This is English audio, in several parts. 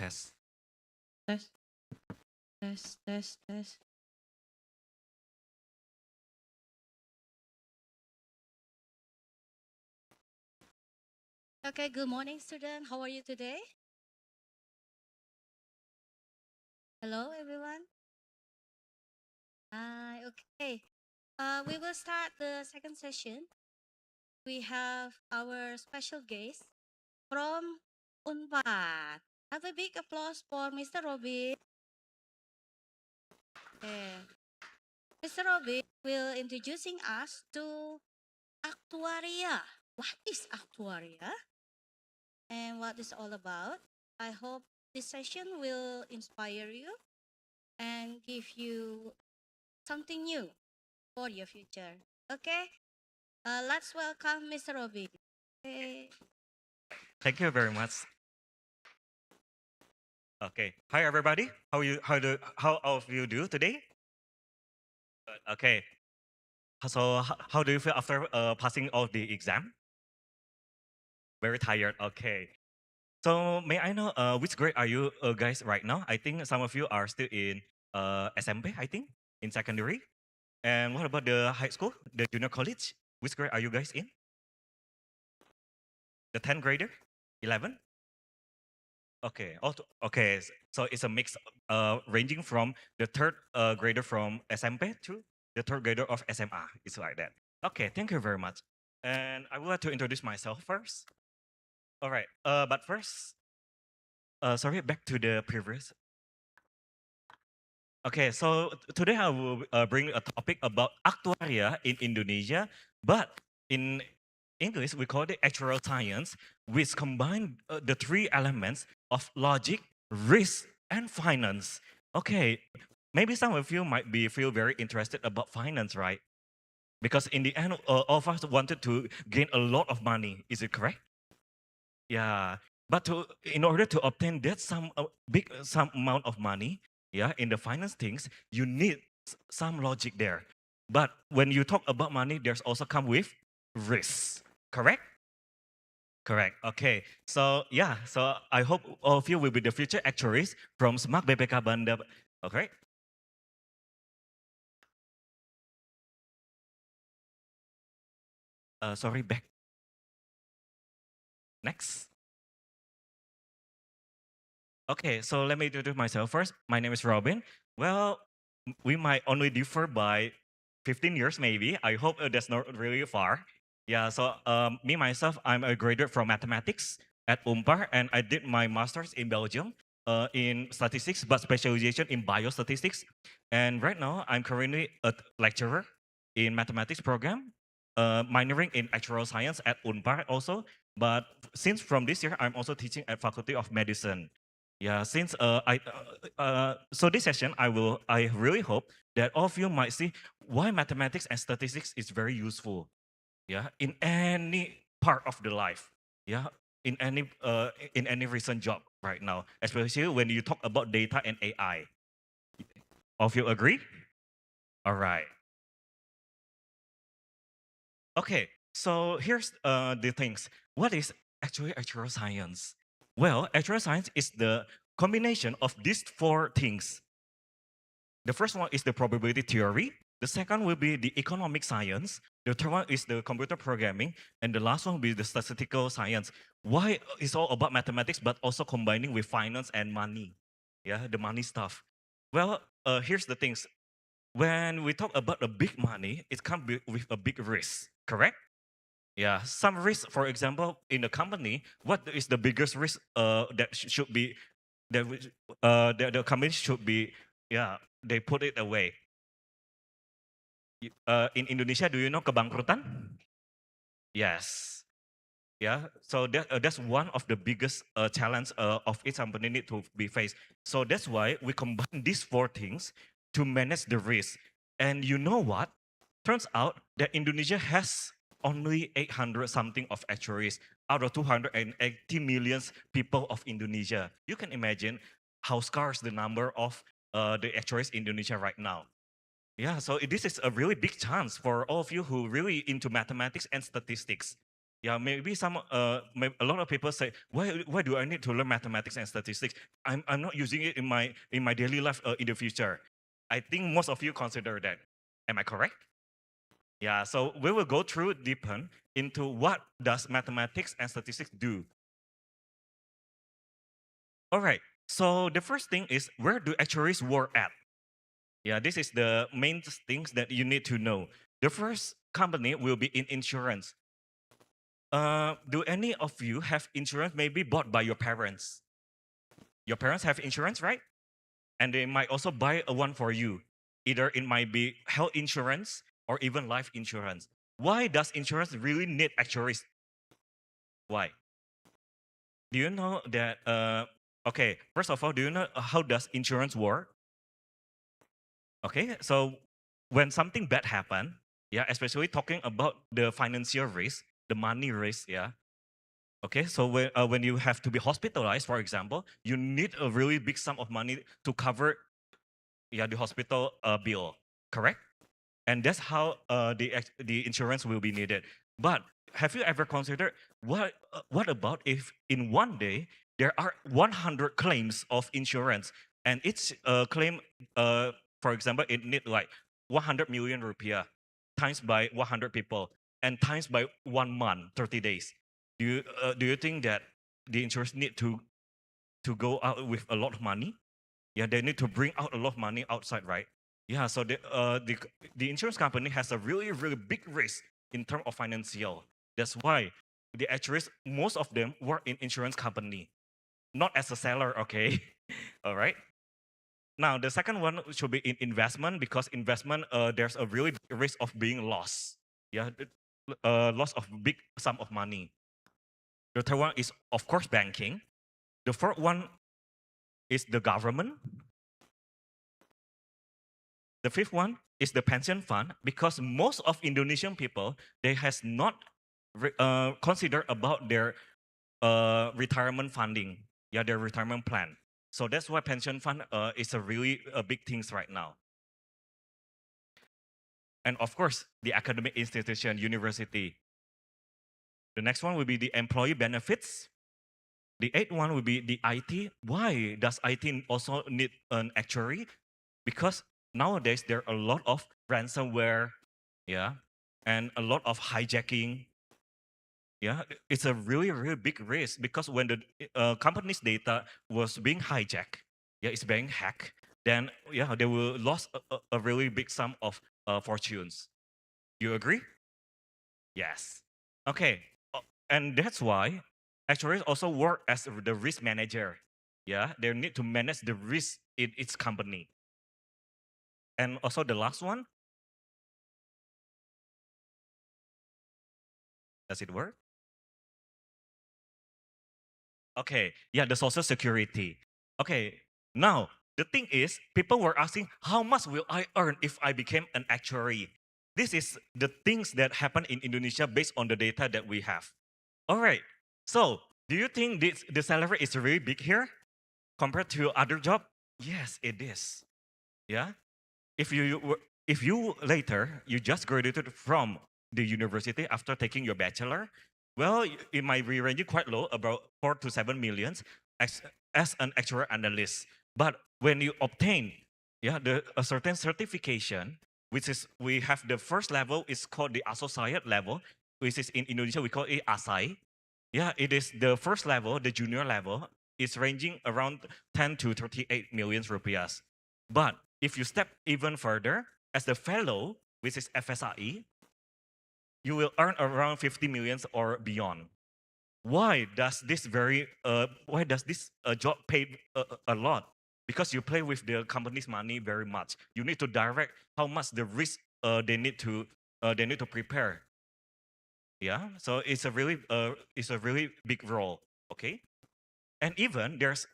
test. Test, test, test, test. Okay, good morning, student. How are you today? Hello, everyone. Hi, okay. We will start the second session. We have our special guest from UNPAR. Have a big applause for Mr. Robin. Okay. Mr. Robin will introducing us to Actuaria. What is Actuaria and what is all about? I hope this session will inspire you and give you something new for your future. Okay, let's welcome Mr. Robin. Okay. Thank you very much. Okay. Hi everybody. How all of you do today? Good. Okay. So how do you feel after passing all the exam? Very tired. Okay. So may I know which grade are you guys right now? I think some of you are still in SMP, I think, in secondary. And what about the high school, the junior college? Which grade are you guys in? The 10th grader? 11? Okay. Okay. So it's a mix ranging from the third grader from SMP to the third grader of SMA. It's like that. Okay. Thank you very much. And I would like to introduce myself first. All right. But first, sorry, back to the previous. Okay. So today I will bring a topic about actuaria in Indonesia, but in English we call it actuarial science, which combine the three elements of logic, risk, and finance. Okay, maybe some of you might be feel very interested about finance, right? Because in the end, all of us wanted to gain a lot of money. Is it correct? Yeah. But in order to obtain that some amount of money, yeah, in the finance things, you need some logic there. But when you talk about money, there's also come with risk. Correct? Correct. Okay. So yeah. So I hope all of you will be the future actuaries from Smart BPK Banda. Okay. Sorry. Back. Next. Okay. So let me introduce myself first. My name is Robin. Well, we might only differ by 15 years, maybe. I hope that's not really far. Yeah. So me myself, I'm a graduate from mathematics at UNPAR, and I did my master's in Belgium in statistics, but specialization in biostatistics. And right now, I'm currently a lecturer in mathematics program, minoring in actuarial science at UNPAR also. But since from this year, I'm also teaching at Faculty of Medicine. Yeah, since so this session, I really hope that all of you might see why mathematics and statistics is very useful. Yeah, in any part of the life. Yeah, in any recent job right now, especially when you talk about data and AI. All of you agree? All right. Okay, so here's the things. What is actually actuarial science? Well, actuarial science is the combination of these four things. The first one is the probability theory. The second will be the economic science. The third one is the computer programming. And the last one will be the statistical science. Why it's all about mathematics, but also combining with finance and money. Yeah, the money stuff. Well, here's the things. When we talk about the big money, it comes with a big risk, correct? Yeah, some risk, for example, in a company, what is the biggest risk that should be that the company should be, yeah, they put it away. In Indonesia, do you know kebangkrutan? Yes. Yeah. So that's one of the biggest challenge of each company need to be faced. So that's why we combine these four things to manage the risk. And you know what? Turns out that Indonesia has only 800 something of actuaries out of 280 million people of Indonesia. You can imagine how scarce the number of the actuaries in Indonesia right now. Yeah, so this is a really big chance for all of you who really into mathematics and statistics. Yeah, maybe a lot of people say, why do I need to learn mathematics and statistics? I'm not using it in my daily life in the future. I think most of you consider that. Am I correct? Yeah, so we will go through deepen into what does mathematics and statistics do. All right. So the first thing is, where do actuaries work at? Yeah, this is the main things that you need to know. The first company will be in insurance. Do any of you have insurance maybe bought by your parents? Your parents have insurance, right? And they might also buy a one for you. Either it might be health insurance or even life insurance. Why does insurance really need actuaries? Why? Do you know that? Okay, first of all, do you know how does insurance work? Okay, so when something bad happen, yeah, especially talking about the financial risk, the money risk, yeah. Okay, so when you have to be hospitalized, for example, you need a really big sum of money to cover, yeah, the hospital bill, correct? And that's how the insurance will be needed. But have you ever considered what about if in one day there are 100 claims of insurance, and each claim, for example, it need like 100 million rupiah times by 100 people and times by 1 month, 30 days. Do you think that the insurance need to go out with a lot of money? Yeah, they need to bring out a lot of money outside, right? Yeah, so the insurance company has a really big risk in terms of financial. That's why the actuaries, most of them work in insurance company, not as a seller. Okay, all right. Now the second one should be in investment, because investment there's a really big risk of being lost. Yeah, loss of big sum of money. The third one is of course banking. The fourth one is the government. The fifth one is the pension fund, because most of Indonesian people, they has not considered about their retirement funding, yeah, their retirement plan. So that's why pension fund is a really big things right now. And of course, the academic institution, university. The next one will be the employee benefits. The eighth one will be the IT. Why does IT also need an actuary? Because nowadays there are a lot of ransomware, yeah, and a lot of hijacking. Yeah, it's a really big risk, because when the company's data was being hijacked, yeah, it's being hacked, then yeah, they will lose a really big sum of fortunes. You agree? Yes. Okay, and that's why actuaries also work as the risk manager. Yeah, they need to manage the risk in its company. And also the last one, does it work? Okay, yeah, the social security. Okay, now the thing is, people were asking, how much will I earn if I became an actuary? This is the things that happen in Indonesia based on the data that we have. All right, so do you think the salary is really big here compared to other job? Yes, it is. Yeah, if if you later you just graduated from the university after taking your bachelor, well, it might be ranging quite low, about 4 to 7 millions as, as an actual analyst. But when you obtain, yeah, a certain certification, which is, we have the first level is called the associate level, which is in Indonesia we call it ASAI. Yeah, it is the first level, the junior level. It's ranging around 10 to 38 million rupiahs. But if you step even further, as the fellow, which is FSRE, you will earn around 50 millions or beyond. Why does this job pay a lot? Because you play with the company's money very much. You need to direct how much the risk they need to prepare. Yeah, so it's a really big role. Okay, and even there's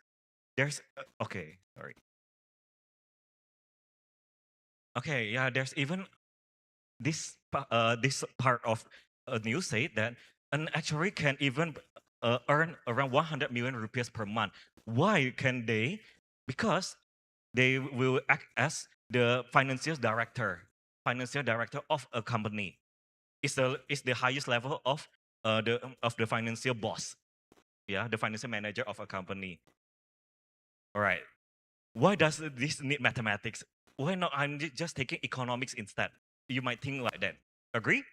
okay, sorry. Okay, yeah, there's even this part of a news say that an actuary can even earn around 100 million rupees per month. Why can they? Because they will act as the financial director of a company. It's the highest level of of the financial boss, yeah, the financial manager of a company. All right. Why does this need mathematics? Why not I'm just taking economics instead? You might think like that. Agree?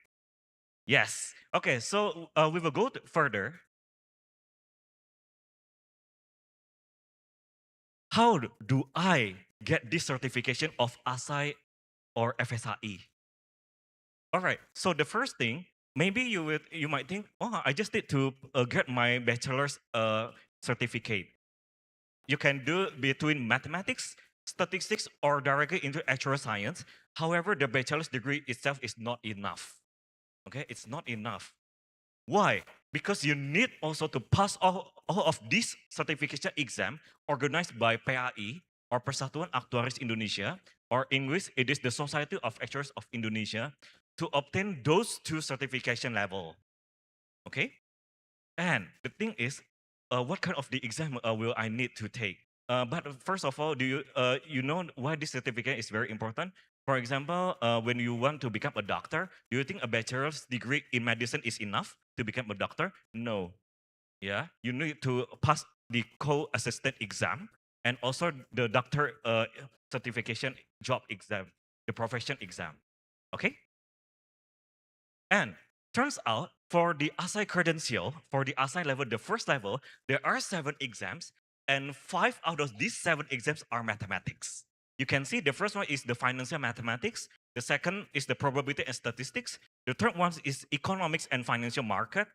Yes. Okay, so we will go further. How do I get this certification of ASI or FSAE? All right. So the first thing, maybe you might think, oh, I just need to get my bachelor's certificate. You can do between mathematics, statistics, or directly into actuarial science. However, the bachelor's degree itself is not enough. Okay, it's not enough. Why? Because you need also to pass all of these certification exam organized by PAI or Persatuan Actuaris Indonesia, or English, it is the Society of Actuaries of Indonesia, to obtain those two certification level. Okay? And the thing is, what kind of the exam will I need to take? But first of all, do you know why this certificate is very important? For example, when you want to become a doctor, do you think a bachelor's degree in medicine is enough to become a doctor? No. Yeah, you need to pass the co-assistant exam and also the doctor certification job exam, the profession exam. Okay. And turns out for the ASI credential, for the ASI level, the first level, there are 7 exams, and 5 out of these 7 exams are mathematics. You can see the first one is the financial mathematics, the second is the probability and statistics, the third one is economics and financial market,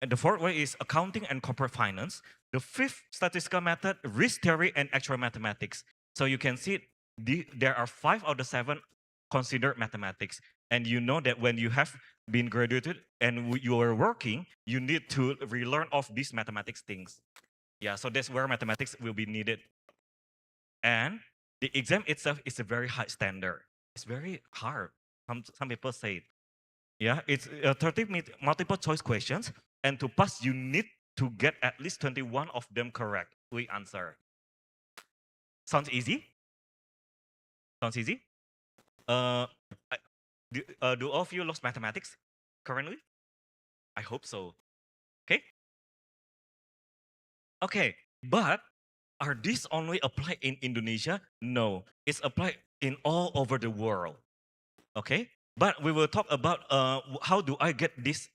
and the fourth one is accounting and corporate finance, the fifth statistical method, risk theory and actual mathematics. So you can see there are 5 out of 7 considered mathematics. And you know that when you have been graduated and you are working, you need to relearn of these mathematics things. Yeah, so that's where mathematics will be needed. And the exam itself is a very high standard. It's very hard. Some people say it. Yeah, it's 30 multiple choice questions. And to pass, you need to get at least 21 of them correct. We answer. Sounds easy? Sounds easy? Uh, do all of you lost mathematics currently? I hope so. Okay. Okay. But are these only applied in Indonesia? No. It's applied in all over the world. Okay. But we will talk about how do I get these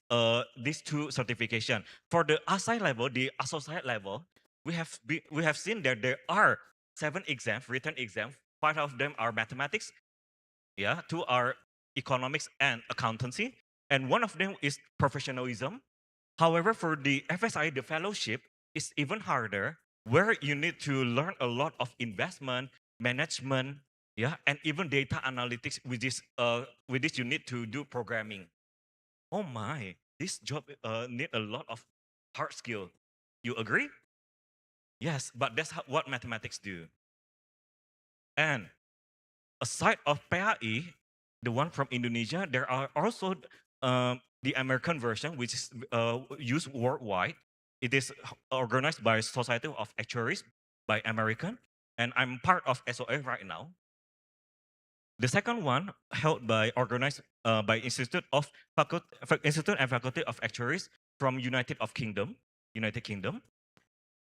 two certification. For the ASI level, the associate level, we have seen that there are 7 exams, written exams. 5 of them are mathematics, yeah, 2 are economics and accountancy, and one of them is professionalism. However, for the FSI, the fellowship is even harder, where you need to learn a lot of investment, management, yeah, and even data analytics. With this you need to do programming. Oh my, this job need a lot of hard skill. You agree? Yes, but that's what mathematics do. And aside of PAI, the one from Indonesia, there are also the American version, which is used worldwide. It is organized by Society of Actuaries by American, and I'm part of SOA right now. The second one held by organized by Institute and Faculty of Actuaries from United Kingdom,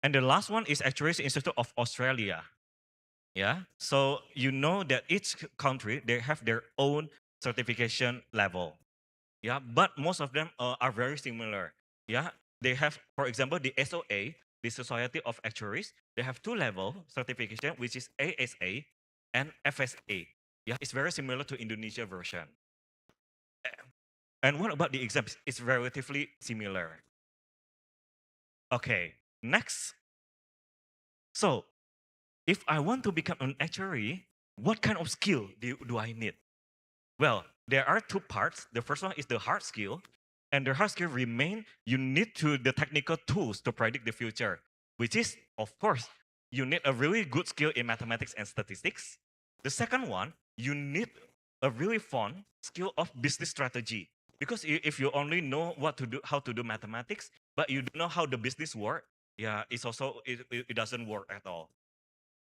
and the last one is Actuaries Institute of Australia. Yeah. So you know that each country they have their own certification level. Yeah. But most of them are very similar. Yeah. They have, for example, the SOA, the Society of Actuaries. They have 2 level certification, which is ASA and FSA. Yeah. It's very similar to Indonesia version. And what about the exams? It's relatively similar. Okay. Next. So if I want to become an actuary, what kind of skill do I need? Well, there are 2 parts. The first one is the hard skill, and the hard skill remain you need to the technical tools to predict the future, which is of course you need a really good skill in mathematics and statistics. The second one, you need a really fun skill of business strategy, because if you only know what to do, how to do mathematics, but you don't know how the business work, yeah, it's also it doesn't work at all.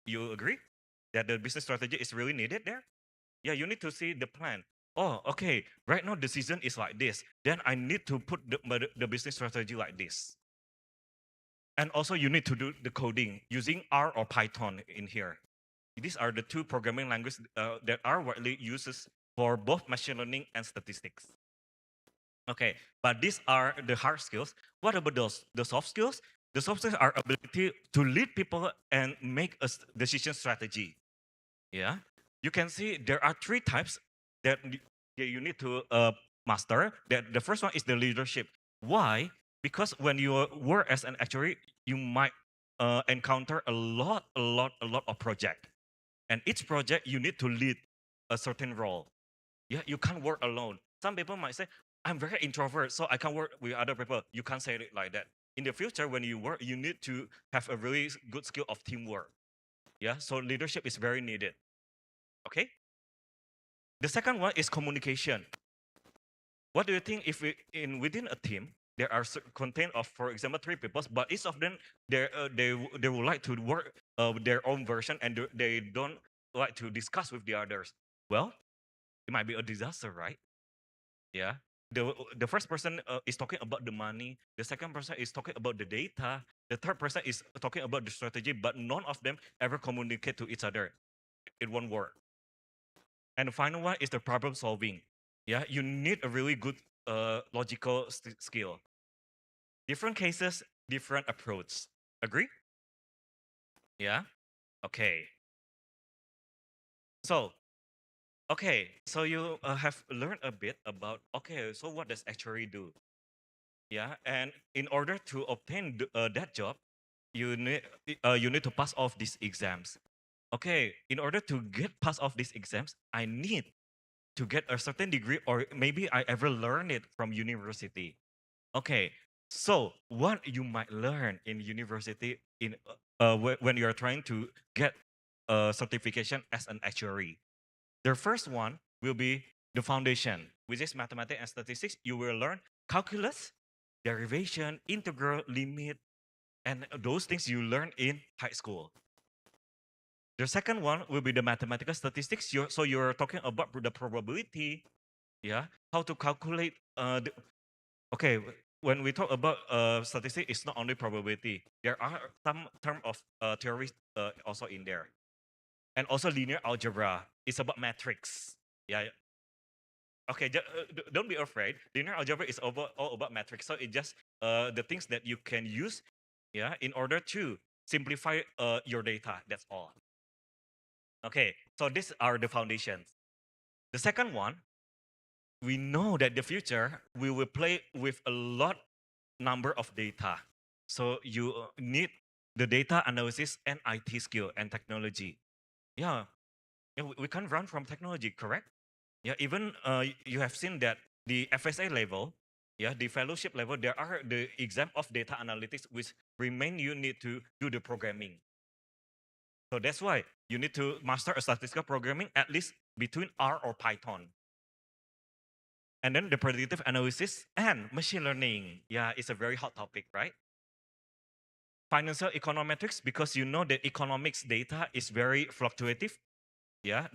You agree that the business strategy is really needed there? Yeah, you need to see the plan. Oh, okay. Right now, the season is like this. Then I need to put the business strategy like this. And also, you need to do the coding using R or Python in here. These are the two programming languages that are widely used for both machine learning and statistics. Okay, but these are the hard skills. What about those? The soft skills? The soft skills are ability to lead people and make a decision strategy. Yeah, you can see there are three types that you need to master. That the first one is the leadership. Why? Because when you work as an actuary, you might encounter a lot of project, and each project you need to lead a certain role. Yeah, you can't work alone. Some people might say, "I'm very introvert, so I can't work with other people." You can't say it like that. In the future, when you work, you need to have a really good skill of teamwork. Yeah, so leadership is very needed. Okay. The second one is communication. What do you think if within a team there are contain of, for example, three people, but each of them they would like to work their own version and they don't like to discuss with the others. Well, it might be a disaster, right? Yeah. The first person is talking about the money. The second person is talking about the data. The third person is talking about the strategy, but none of them ever communicate to each other. It won't work. And the final one is the problem solving. Yeah, you need a really good logical skill. Different cases, different approach. Agree? Yeah. Okay. So, okay. So you have learned a bit about. Okay. So what does actuary do? Yeah. And in order to obtain that job, you need to pass off these exams. Okay. In order to get pass off these exams, I need to get a certain degree, or maybe I ever learned it from university. Okay, so what you might learn in university when you are trying to get a certification as an actuary. The first one will be the foundation, which is mathematics and statistics. You will learn calculus, derivation, integral, limit, and those things you learn in high school. The second one will be the mathematical statistics. So you're talking about the probability, yeah, how to calculate okay, when we talk about statistics, it's not only probability. There are some term of theories also in there, and also linear algebra. It's about matrix. Yeah. Yeah. Okay. Don't be afraid. Linear algebra is all about matrix. So it just the things that you can use, yeah, in order to simplify your data. That's all. Okay. So these are the foundations. The second one, we know that the future we will play with a lot number of data. So you need the data analysis and IT skill and technology. Yeah, yeah, we can't run from technology, correct? Yeah, even you have seen that the FSA level, yeah, the fellowship level, there are the exam of data analytics which remain you need to do the programming. So that's why you need to master a statistical programming at least between R or Python. And then the predictive analysis and machine learning. Yeah, it's a very hot topic, right? Financial econometrics, because you know that economics data is very fluctuative. Yeah,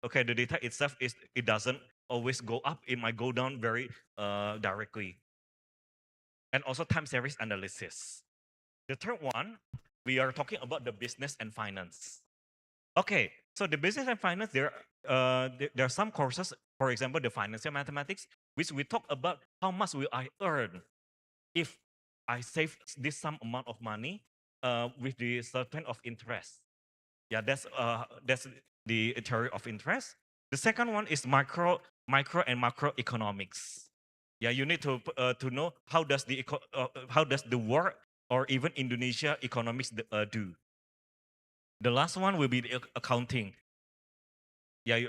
okay, the data itself is it doesn't always go up. It might go down very directly. And also time series analysis. The third one, we are talking about the business and finance. Okay, so the business and finance, there are some courses, for example, the financial mathematics, which we talk about how much will I earn if I save this some amount of money with the certain of interest. Yeah, that's the theory of interest. The second one is micro and macroeconomics. Yeah, you need to know how does the world or even Indonesia economics do. The last one will be the accounting. Yeah,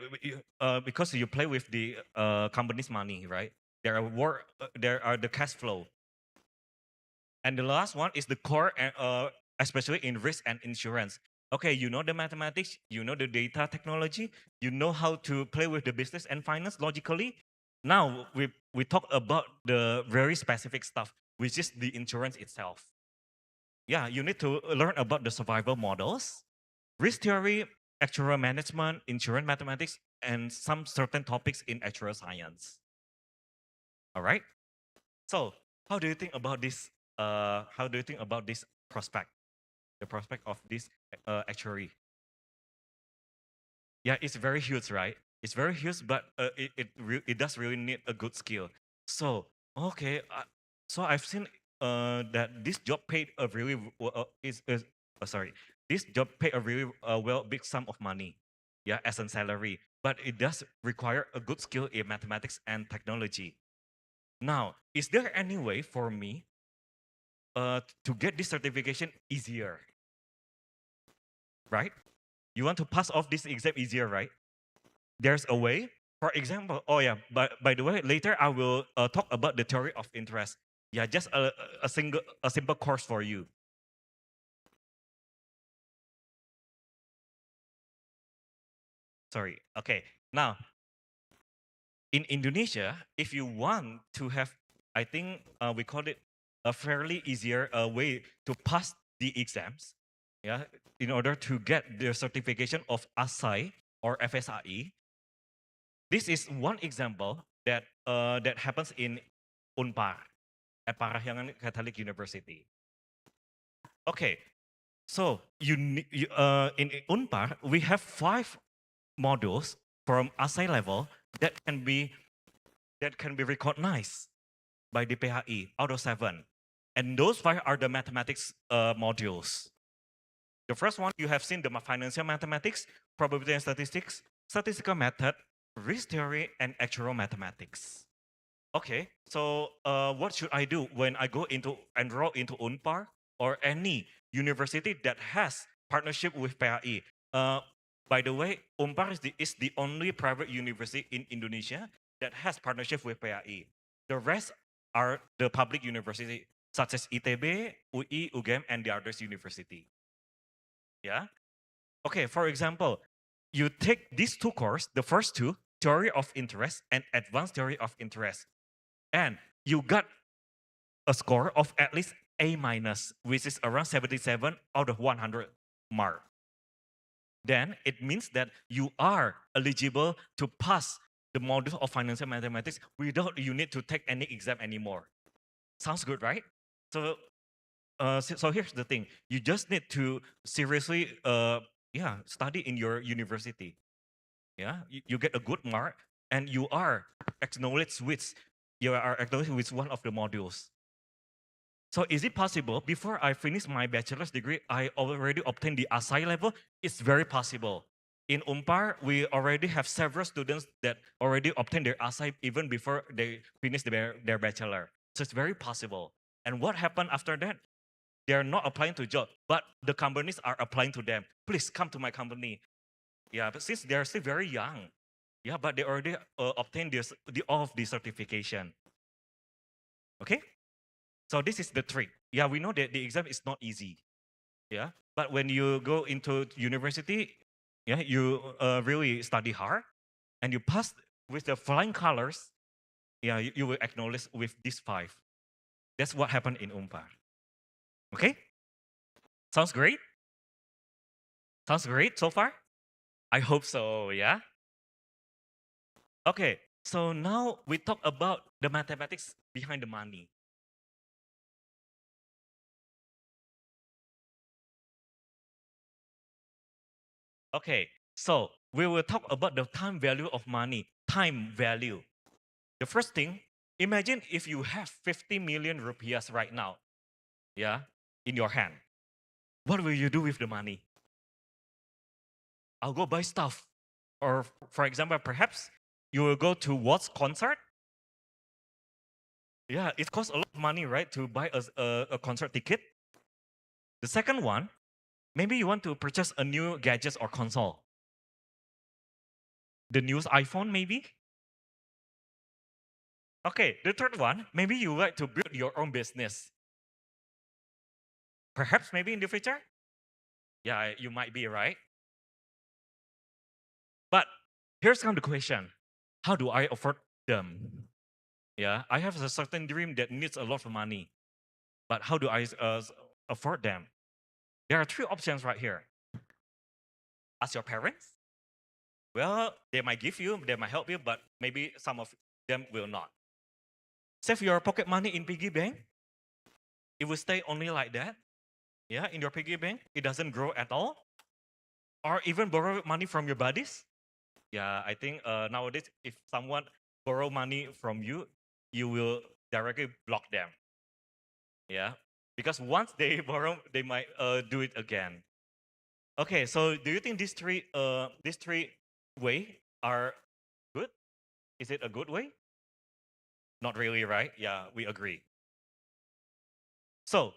because you play with the company's money, right? There are the cash flow. And the last one is the core, especially in risk and insurance. Okay, you know the mathematics, you know the data technology, you know how to play with the business and finance logically. Now we talk about the very specific stuff, which is the insurance itself. Yeah, you need to learn about the survival models, risk theory, actuarial management, insurance mathematics. and some certain topics in actuarial science. All right. So how do you think about this? How do you think about this prospect? The prospect of this actuary? Yeah, it's very huge, right? It's very huge, but it does really need a good skill. So okay, so I've seen that this job paid a really is sorry, this job paid a really well big sum of money, yeah, as a salary. But it does require a good skill in mathematics and technology. Now, is there any way for me to get this certification easier? Right? You want to pass off this exam easier, right? There's a way. For example, oh yeah, but by the way, later I will talk about the theory of interest. Yeah, just a simple course for you. Sorry. Okay. Now, in Indonesia, if you want to have, I think we call it a fairly easier way to pass the exams. Yeah, in order to get the certification of ASAI or FSAI. This is one example that happens in UNPAR at Parahyangan Catholic University. Okay, so in UNPAR we have 5 modules from ASAI level that can be recognized by the PHI out of 7, and those 5 are the mathematics modules. The first one you have seen the financial mathematics, probability and statistics, statistical method, risk theory, and actuarial mathematics. Okay, so what should I do when I go into enroll into UNPAR or any university that has partnership with PAI? By the way, UNPAR is the only private university in Indonesia that has partnership with PAI. The rest are the public university such as ITB, UI, UGM, and the others university. Yeah. Okay. For example, you take these 2 courses, the first 2, theory of interest and advanced theory of interest, and you got a score of at least A minus, which is around 77 out of 100 mark. Then it means that you are eligible to pass the module of financial mathematics without you need to take any exam anymore. Sounds good, right? So, so here's the thing: you just need to seriously, study in your university. Yeah, you get a good mark, and you are acknowledged with one of the modules. So is it possible before I finish my bachelor's degree, I already obtained the ASAI level? It's very possible. In UNPAR, we already have several students that already obtained their ASAI even before they finish their bachelor. So it's very possible. And what happened after that? They're not applying to job, but the companies are applying to them. Please come to my company. Yeah, but since they're still very young, yeah, but they already obtained all of the certification. Okay? So this is the trick. Yeah, we know that the exam is not easy. Yeah, but when you go into university, yeah, you really study hard and you pass with the flying colors. Yeah, you will acknowledge with these 5. That's what happened in UNPAR. Okay, sounds great. Sounds great so far. I hope so. Yeah. Okay, so now we talk about the mathematics behind the money. Okay, so we will talk about the time value of money. Time value. The first thing, imagine if you have 50 million rupiahs right now, yeah, in your hand. What will you do with the money? I'll go buy stuff. Or for example, perhaps you will go to watch concert. Yeah, it costs a lot of money, right, to buy a concert ticket. The second one, maybe you want to purchase a new gadget or console. The newest iPhone, maybe. Okay, the third one, maybe you like to build your own business. Perhaps maybe in the future. Yeah, you might be right. But here's come the question: how do I afford them? Yeah, I have a certain dream that needs a lot of money, but how do I afford them? There are 3 options right here. Ask your parents, Well, they might give you, they might help you, but maybe some of them will not. Save your pocket money in piggy bank. It will stay only like that. Yeah, in your piggy bank, it doesn't grow at all. Or even borrow money from your buddies. Yeah, I think nowadays, if someone borrow money from you, you will directly block them. Yeah, because once they borrow, they might do it again. Okay, so do you think these three way are good? Is it a good way? Not really, right? Yeah, we agree. So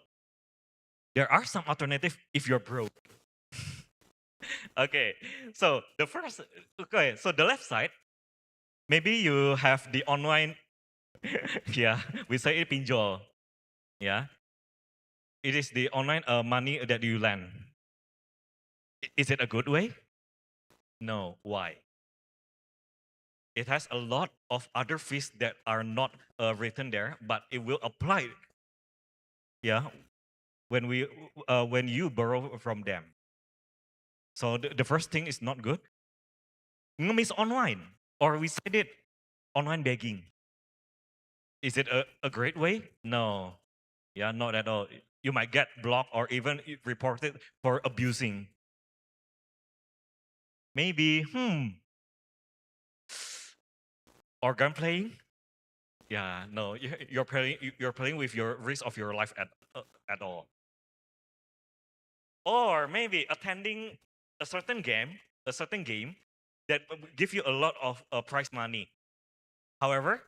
there are some alternative if you're broke. Okay, so the first, okay, so the left side, maybe you have the online, yeah, we say it pinjol. Yeah, it is the online money that you lend. Is it a good way? No. Why? It has a lot of other fees that are not written there, but it will apply. Yeah, when you borrow from them. So the first thing is not good. Means online, or we said it online begging. Is it a great way? No. Yeah, not at all. You might get blocked or even reported for abusing. Maybe, organ playing. Yeah, no, you're playing with your risk of your life at all. Or maybe attending a certain game that give you a lot of prize money. However,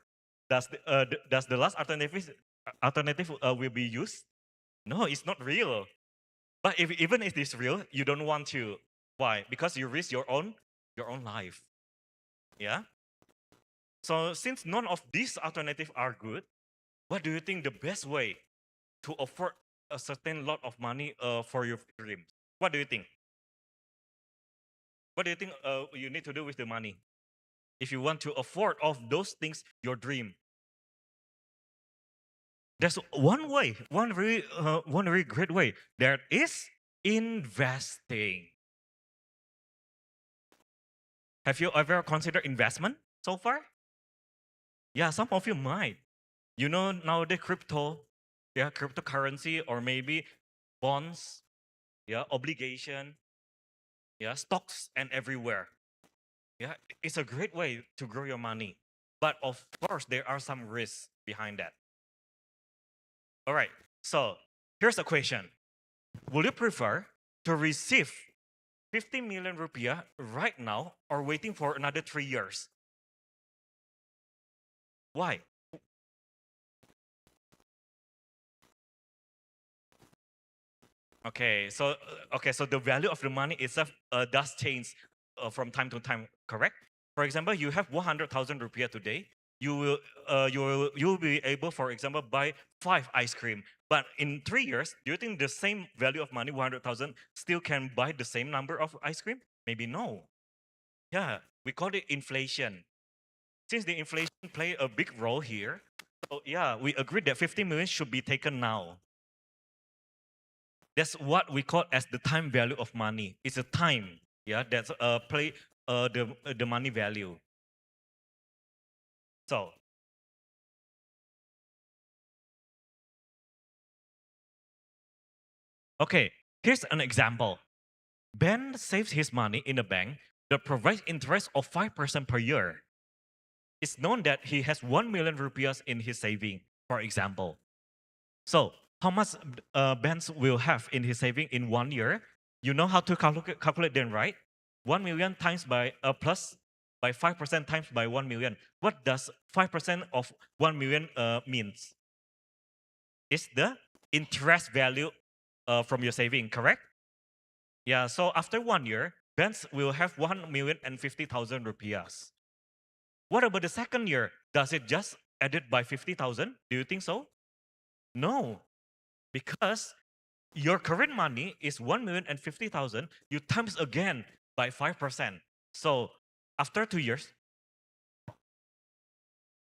does the last alternative will be used? No, it's not real. But if even if it's real, you don't want to. Why? Because you risk your own life. Yeah. So since none of these alternatives are good, what do you think the best way to afford a certain lot of money for your dreams? What do you think? What do you think you need to do with the money if you want to afford of those things your dream? There's one very great way. That is investing. Have you ever considered investment so far? Yeah, some of you might. You know nowadays yeah, cryptocurrency or maybe bonds, yeah, obligation, yeah, stocks and everywhere. Yeah, it's a great way to grow your money. But of course, there are some risks behind that. All right. So here's a question. Would you prefer to receive 50 million rupiah right now or waiting for another 3 years? Why? Okay, so the value of the money itself does change from time to time, correct? For example, you have 100,000 rupiah today. You will be able, for example, buy 5 ice cream. But in 3 years, do you think the same value of money, 100,000, still can buy the same number of ice cream? Maybe no. Yeah, we call it inflation. Since the inflation play a big role here, so yeah, we agree that 50 million should be taken now. That's what we call as the time value of money. It's a time, yeah, that's play the money value. So okay, here's an example. Ben saves his money in a bank that provides interest of 5% per year. It's known that he has 1 million rupiahs in his saving, for example. So how much Benz will have in his saving in 1 year? You know how to calculate them, right? 1 million times by plus by 5% times by 1 million. What does 5% of 1 million means? It's the interest value from your saving, correct? Yeah, so after 1 year, Benz will have 1,050,000 rupiahs. What about the second year? Does it just added by 50,000? Do you think so? No, because your current money is 1,050,000. You times again by 5%. So after 2 years,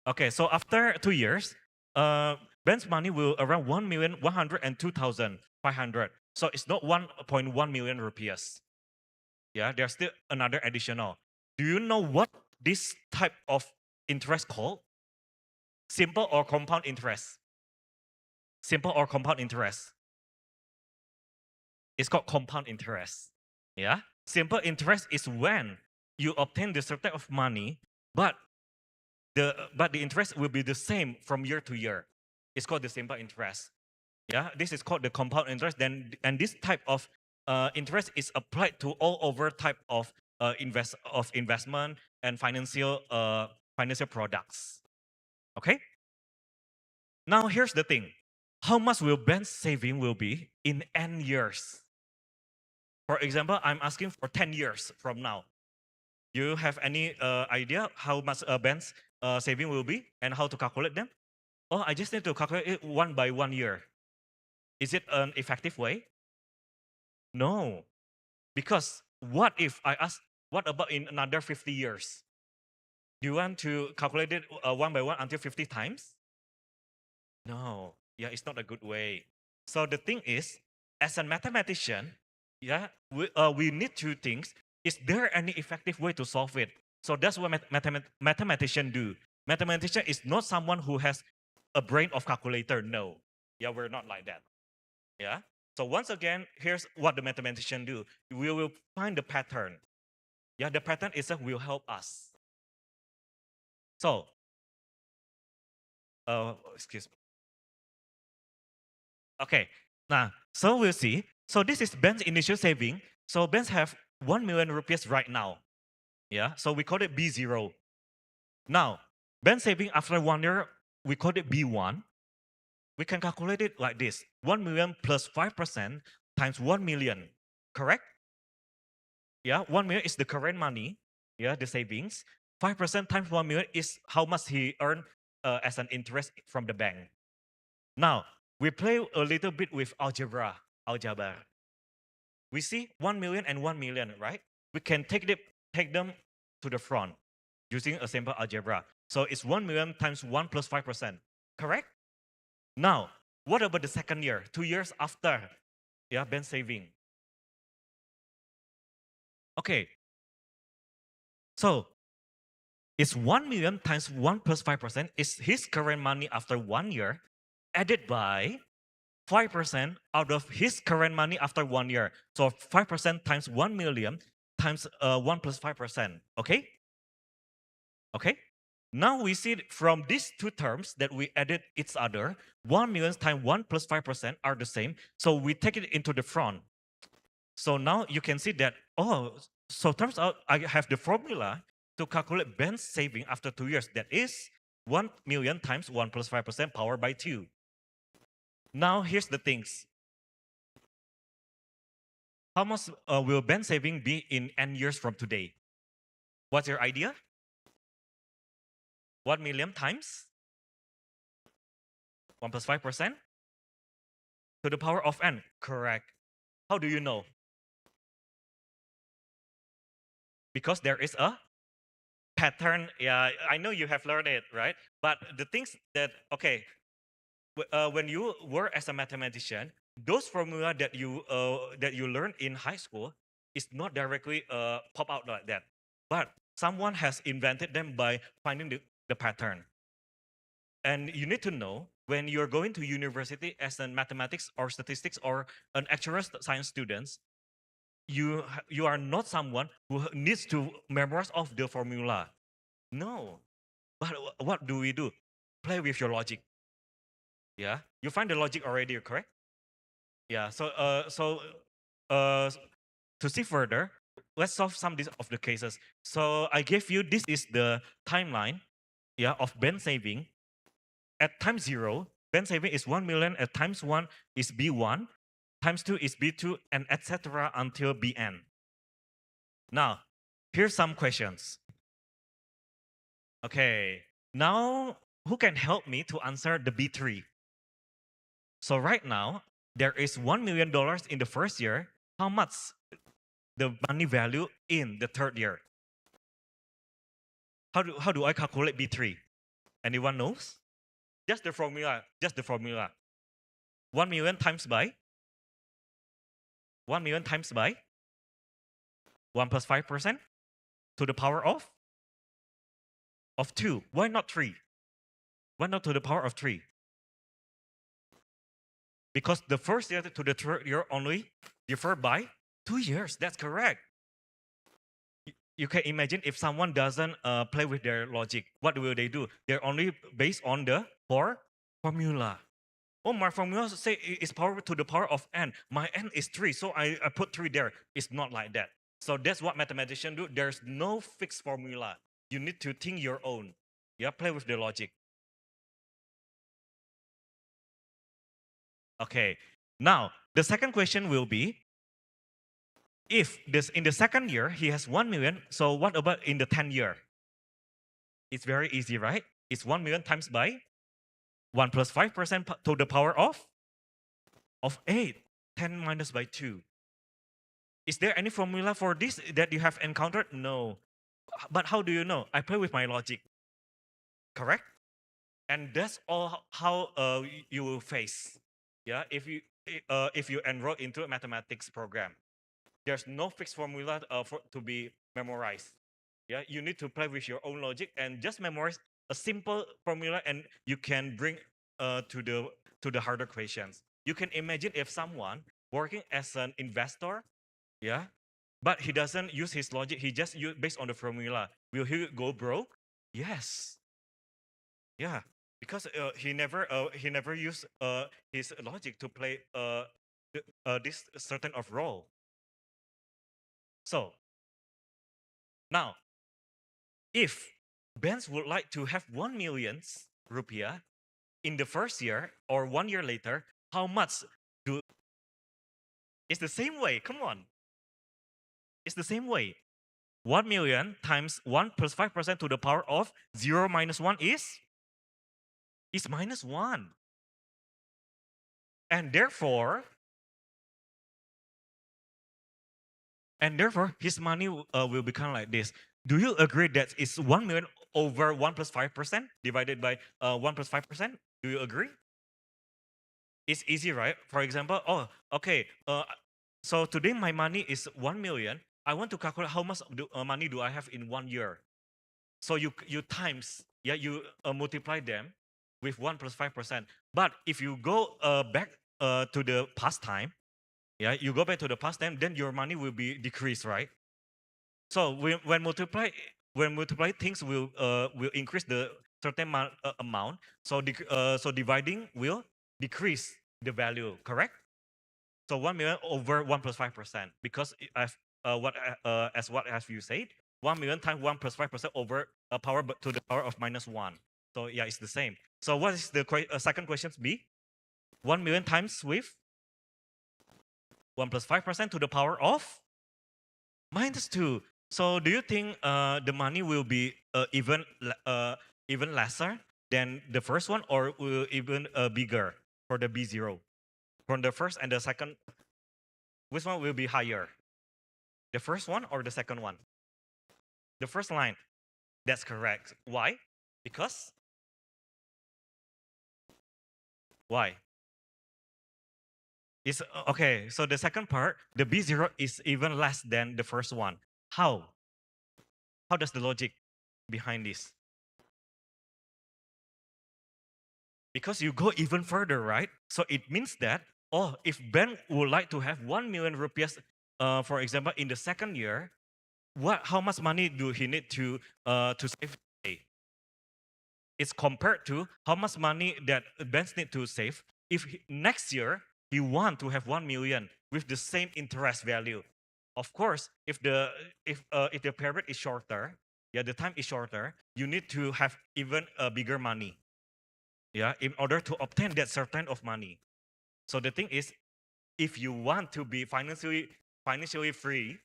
okay, so after 2 years, Ben's money will around 1,102,500. So it's not 1.1 million rupees. Yeah, there's still another additional. Do you know what this type of interest called? Simple or compound interest? Simple or compound interest? It's called compound interest. Yeah. Simple interest is when you obtain the certain of money, but the interest will be the same from year to year. It's called the simple interest. Yeah. This is called the compound interest. Then and this type of interest is applied to all over type of investment and financial products. Okay. Now here's the thing. How much will Ben's saving will be in N years? For example, I'm asking for 10 years from now. You have any idea how much Ben's saving will be and how to calculate them? Oh, I just need to calculate it one by 1 year. Is it an effective way? No. Because what if I ask, what about in another 50 years? Do you want to calculate it one by one until 50 times? No. Yeah, it's not a good way. So the thing is, as a mathematician, yeah, we need two things. Is there any effective way to solve it? So that's what mathematician do. Mathematician is not someone who has a brain of calculator. No. Yeah, we're not like that. Yeah. So once again, here's what the mathematician do. We will find the pattern. Yeah, the pattern itself will help us. So, excuse me. Okay. Now, so we'll see. So this is Ben's initial saving. So Ben's have 1 million rupees right now. Yeah. So we call it B0. Now, Ben's saving after 1 year, we call it B1. We can calculate it like this: 1 million plus 5% times 1 million. Correct? Yeah. 1 million is the current money. Yeah, the savings. 5% times 1 million is how much he earned as an interest from the bank. Now, we play a little bit with algebra. We see 1 million and 1 million, right? We can take them to the front using a simple algebra. So it's 1 million times 1 plus 5%, correct? Now, what about the second year, 2 years after, yeah, Ben saving? Okay, so it's 1 million times 1 plus 5% is his current money after 1 year added by 5% out of his current money after 1 year. So 5% times 1 million times 1 plus 5%. Okay? Okay? Now we see from these two terms that we added each other, 1 million times 1 plus 5% are the same. So we take it into the front. So now you can see that, oh, so turns out I have the formula to calculate Ben's saving after 2 years. That is 1 million times 1 plus 5% powered by 2. Now here's the things. How much will Ben saving be in N years from today? What's your idea? 1 million times 1 plus 5% to the power of N. Correct. How do you know? Because there is a pattern. Yeah, I know you have learned it, right? But the things that, okay, when you work as a mathematician, those formula that you learn in high school is not directly pop out like that. But someone has invented them by finding the pattern. And you need to know when you're going to university as a mathematics or statistics or an actuarial science students, you are not someone who needs to memorize of the formula. No. But what do we do? Play with your logic. Yeah. You find the logic already, correct? Yeah. Uh, to see further, let's solve some of the cases. So I gave you this is the timeline, yeah, of Ben saving. At time 0, Ben saving is 1 million. At times 1 is B1, times 2 is B2, and etc. until Bn. Now, here's some questions. Okay, now who can help me to answer the B3? So right now, there is $1 million in the first year. How much the money value in the third year? How do I calculate B3? Anyone knows? Just the formula. Just the formula. 1 million times by 1 million times by 1 plus 5%. to the power of 2. Why not 3? Why not to the power of 3? Because the first year to the third year only differ by 2 years. That's correct. You can imagine if someone doesn't play with their logic, what will they do? They're only based on the formula. Oh, my formula say it's power to the power of n. My n is 3, so I put 3 there. It's not like that. So that's what mathematicians do. There's no fixed formula. You need to think your own. Yeah, play with the logic. Okay. Now, the second question will be, if this in the second year he has 1 million, so what about in the 10th year? It's very easy, right? It's 1 million times by 1 plus 5% to the power of 8. 10 minus by 2. Is there any formula for this that you have encountered? No. But how do you know? I play with my logic. Correct? And that's all how you will face. Yeah, if you enroll into a mathematics program, there's no fixed formula to be memorized. Yeah, you need to play with your own logic and just memorize a simple formula, and you can bring to the harder questions. You can imagine if someone working as an investor, yeah, but he doesn't use his logic. He just based on the formula. Will he go broke? Yes. Yeah, because he never used his logic to play this certain of role. So now, if Benz would like to have 1 million rupiah in the first year or 1 year later, how much do? It's the same way. Come on, it's the same way. 1 million times 1 plus 5% to the power of 0 minus 1 is minus 1. And therefore, his money will become like this. Do you agree that it's 1 million over 1 plus 5% divided by 1 plus 5%? Do you agree? It's easy, right? For example, oh, okay. So today my money is 1 million. I want to calculate how much money do I have in 1 year. So you times, yeah, you multiply them with 1 plus 5%. But if you go back to the past time, yeah, you go back to the past time, then your money will be decreased, right? So when multiply things will increase the certain amount. So so dividing will decrease the value, correct? So 1 million over 1 plus 5%, because as what have you said, 1 million times 1 plus 5% over a power to the power of minus 1. So yeah, it's the same. So what is the second question be? 1 million times with 1 plus 5% to the power of minus 2. So do you think the money will be even lesser than the first one, or will even bigger for the B0? From the first and the second, which one will be higher? The first one or the second one? The first line. That's correct. Why? Because why? It's okay. So the second part, the B0 is even less than the first one. How? How does the logic behind this? Because you go even further, right? So it means that, oh, if Ben would like to have 1 million rupiah, for example, in the second year, how much money do he need to save today? It's compared to how much money that Ben need to save if next year he want to have 1 million with the same interest value. Of course, if the period is shorter, yeah, the time is shorter, you need to have even a bigger money, yeah, in order to obtain that certain of money. So the thing is, if you want to be financially free,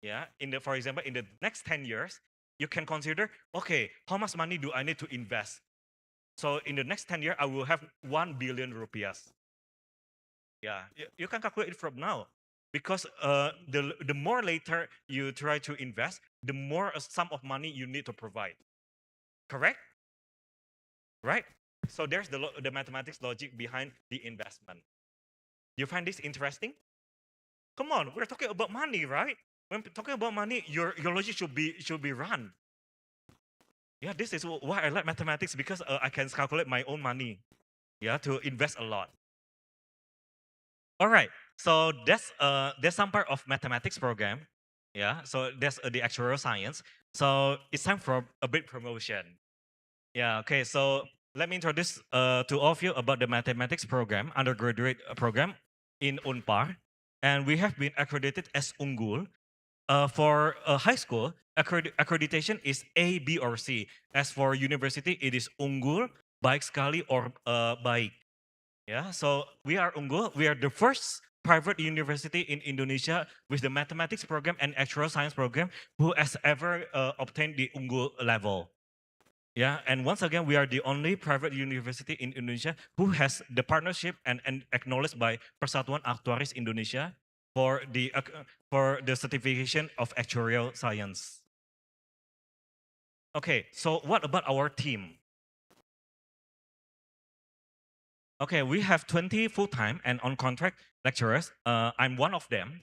yeah, for example, in the next 10 years, you can consider, okay, how much money do I need to invest? So in the next 10 years, I will have 1 billion rupiahs. Yeah, you can calculate it from now, because the more later you try to invest, the more a sum of money you need to provide. Correct? Right? So there's the mathematics logic behind the investment. You find this interesting? Come on, we're talking about money, right? when talking about money, your logic should be run. Yeah, this is why I like mathematics because I can calculate my own money. Yeah, to invest a lot. All right. So that's some part of mathematics program. Yeah. So that's the actuarial science. So it's time for a bit promotion. Yeah. Okay. So let me introduce to all of you about the mathematics program, undergraduate program in UNPAR, and we have been accredited as Unggul. For high school, accreditation is A, B, or C. As for university, it is Unggul, Baik Sekali, or Baik. Yeah, so we are Unggul. We are the first private university in Indonesia with the mathematics program and actuarial science program who has ever obtained the Unggul level. Yeah, and once again, we are the only private university in Indonesia who has the partnership and acknowledged by Persatuan Aktuaris Indonesia for the certification of actuarial science. Okay, so what about our team? Okay, we have 20 full-time and on-contract lecturers. I'm one of them.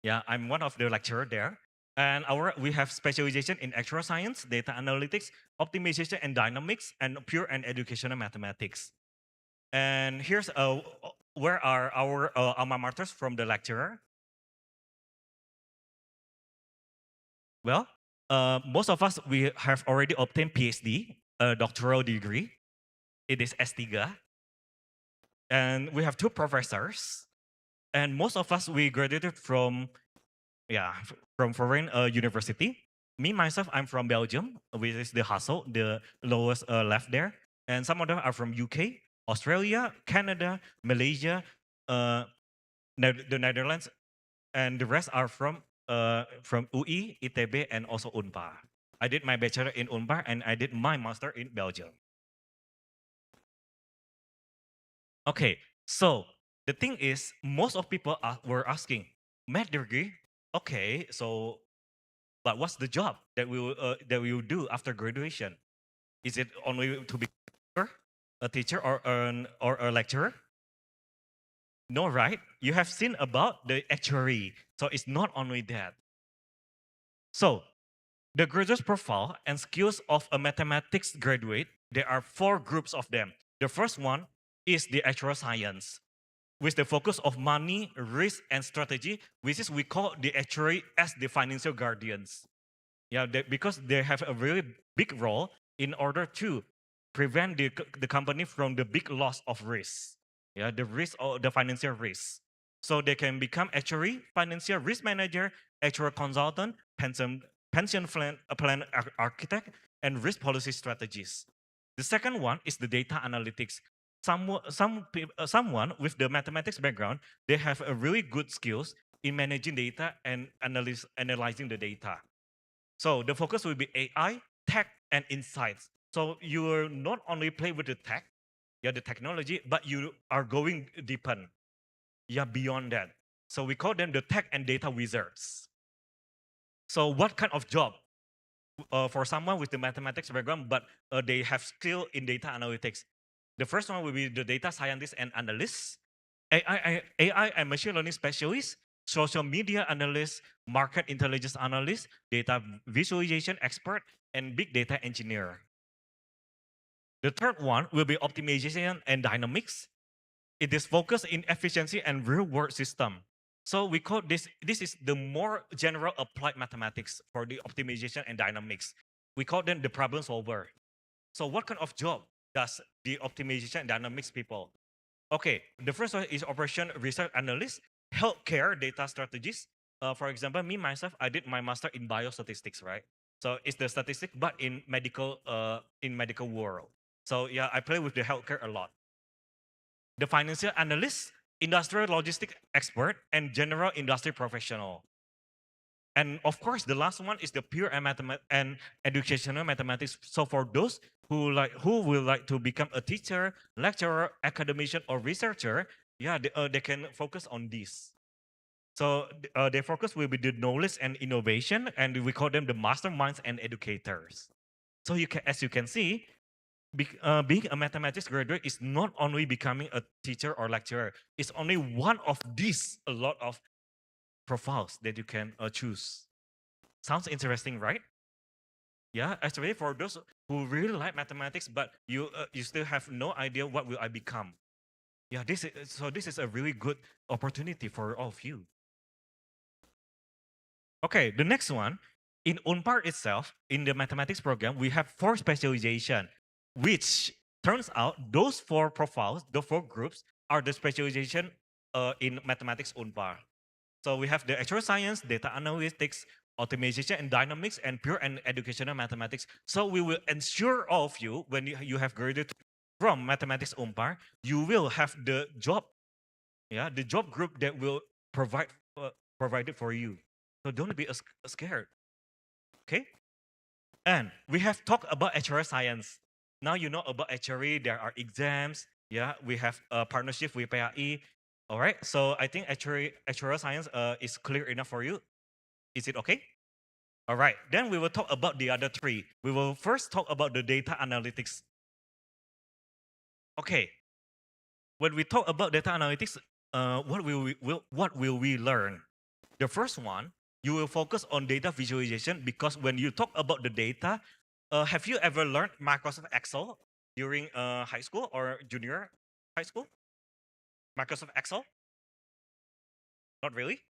Yeah, I'm one of the lecturer there. And we have specialization in actuarial science, data analytics, optimization and dynamics, and pure and educational mathematics. And here's where are our alma maters from the lecturer. Well, most of us, we have already obtained PhD, a doctoral degree. It is S3. And we have two professors. And most of us, we graduated from, yeah, from foreign university. Me, myself, I'm from Belgium, which is the hustle, the lowest left there. And some of them are from UK, Australia, Canada, Malaysia, uh, the Netherlands, and the rest are from UI, ITB, and also UNPAR. I did my bachelor in UNPAR and I did my master in Belgium. Okay, so the thing is, most of people were asking, math degree, okay, so but what's the job that we will do after graduation? Is it only to be a teacher or a lecturer? No, right? You have seen about the actuary, so it's not only that. So the graduate profile and skills of a mathematics graduate, there are four groups of them. The first one is the actuarial science, with the focus of money, risk, and strategy, which is we call the actuary as the financial guardians. Yeah, because they have a really big role in order to prevent the company from the big loss of risk. Yeah, the risk or the financial risk. So they can become actuary, financial risk manager, actuary consultant, pension plan architect, and risk policy strategist. The second one is the data analytics. Someone with the mathematics background, they have a really good skills in managing data and analyzing the data. So the focus will be AI, tech, and insights. So you will not only play with the tech, yeah, the technology, but you are going deeper, yeah, beyond that. So we call them the tech and data wizards. So what kind of job for someone with the mathematics background, but they have skill in data analytics? The first one will be the data scientist and analyst, AI and machine learning specialist, social media analyst, market intelligence analyst, data visualization expert, and big data engineer. The third one will be optimization and dynamics. It is focused in efficiency and real world system. So we call this is the more general applied mathematics for the optimization and dynamics. We call them the problem solver. So what kind of job does the optimization and dynamics people? Okay, the first one is operation research analyst, healthcare data strategist. For example, me myself, I did my master in biostatistics, right? So it's the statistic, but in medical world. So yeah, I play with the healthcare a lot. The financial analyst, industrial logistic expert, and general industry professional. And of course, the last one is the pure and educational mathematics. So for those who will like to become a teacher, lecturer, academician, or researcher, yeah, they can focus on this. So their focus will be the knowledge and innovation, and we call them the masterminds and educators. So as you can see, being a mathematics graduate is not only becoming a teacher or lecturer. It's only one of these, a lot of profiles that you can choose. Sounds interesting, right? Yeah, especially for those who really like mathematics, but you still have no idea what will I become. Yeah, this is a really good opportunity for all of you. Okay, the next one, in UNPAR itself, in the mathematics program, we have 4 specialization, which turns out those 4 profiles, the 4 groups, are the specialization in mathematics UNPAR. So we have the actual science, data analytics, optimization and dynamics, and pure and educational mathematics. So we will ensure all of you, when you have graduated from mathematics UNPAR, you will have the job, yeah, the job group that will provide provided for you. So don't be scared, okay? And we have talked about actuarial science. Now you know about actuary. There are exams. Yeah, we have a partnership with PAI. All right. So I think actuarial science is clear enough for you. Is it okay? All right. Then we will talk about the other 3. We will first talk about the data analytics. Okay. When we talk about data analytics, what will we learn? The first one, you will focus on data visualization because when you talk about the data, have you ever learned Microsoft Excel during high school or junior high school? Microsoft Excel? Not really?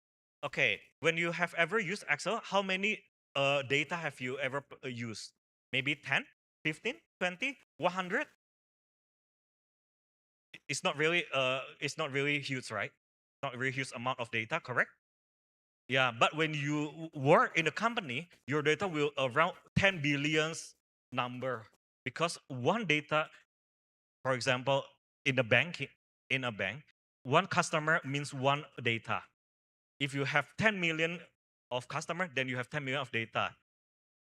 Okay. When you have ever used Excel, how many data have you ever used? Maybe 10, 15, 20, 100? It's not really huge, right? Not really huge amount of data, correct? Yeah, but when you work in a company, your data will around 10 billions number because one data, for example, in a bank, one customer means one data. If you have 10 million of customer, then you have 10 million of data.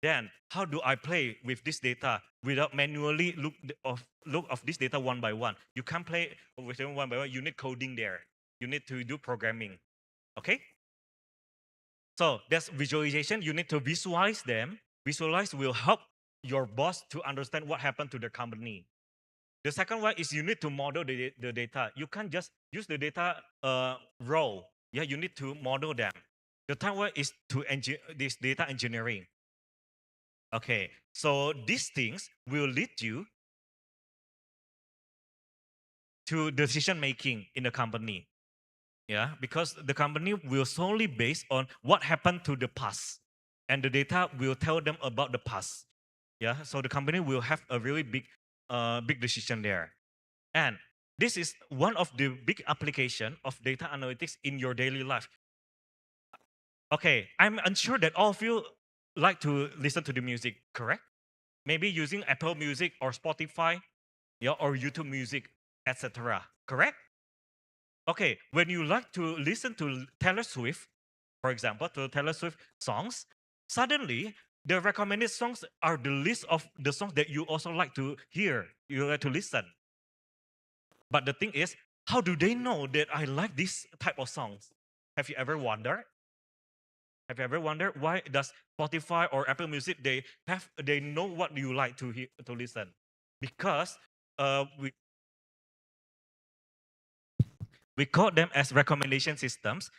Then how do I play with this data without manually look of this data one by one? You can't play with them one by one. You need coding there. You need to do programming. Okay? So that's visualization. You need to visualize them. Visualize will help your boss to understand what happened to the company. The second one is you need to model the data. You can't just use the data raw. Yeah, you need to model them. The third one is to this data engineering. Okay, so these things will lead you to decision making in the company. Yeah, because the company will solely based on what happened to the past, and the data will tell them about the past. Yeah, so the company will have a really big decision there, and this is one of the big application of data analytics in your daily life. Okay, I'm unsure that all of you like to listen to the music, correct? Maybe using Apple Music or Spotify, yeah, or YouTube Music, etc. Correct? Okay, when you like to listen to Taylor Swift, for example, to Taylor Swift songs, suddenly the recommended songs are the list of the songs that you also like to hear, you like to listen. But the thing is, how do they know that I like this type of songs? Have you ever wondered? Have you ever wondered why does Spotify or Apple Music they know what you like to hear to listen? Because we call them as recommendation systems.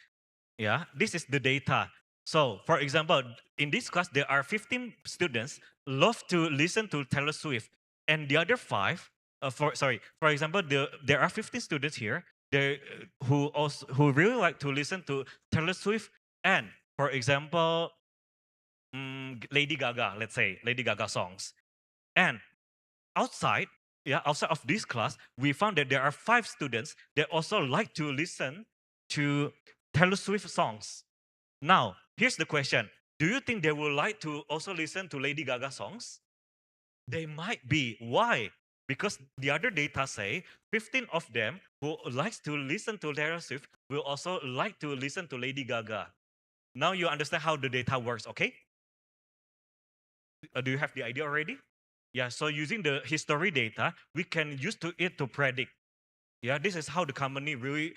Yeah, this is the data. So, for example, in this class, there are 15 students love to listen to Taylor Swift, and the other 5, for example, there are 15 students here who really like to listen to Taylor Swift, and for example, Lady Gaga, let's say Lady Gaga songs, and outside, yeah, outside of this class, we found that there are 5 students that also like to listen to Taylor Swift songs. Now, here's the question. Do you think they would like to also listen to Lady Gaga songs? They might be. Why? Because the other data say 15 of them who likes to listen to Taylor Swift will also like to listen to Lady Gaga. Now you understand how the data works, okay? Do you have the idea already? Yeah, so using the history data, we can use it to predict. Yeah, this is how the company really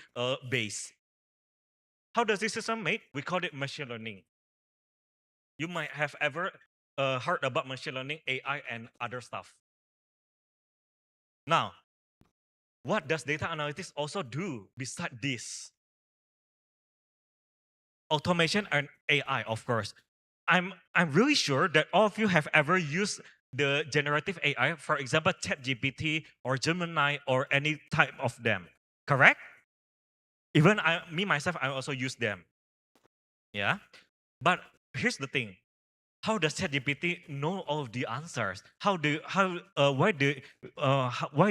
base. How does this system made? We call it machine learning. You might have ever heard about machine learning, AI, and other stuff. Now, what does data analytics also do beside this? automation and AI, of course. I'm really sure that all of you have ever used the generative AI, for example, ChatGPT or Gemini or any type of them. Correct? Even me myself, I also use them. Yeah. But here's the thing: how does ChatGPT know all of the answers? Why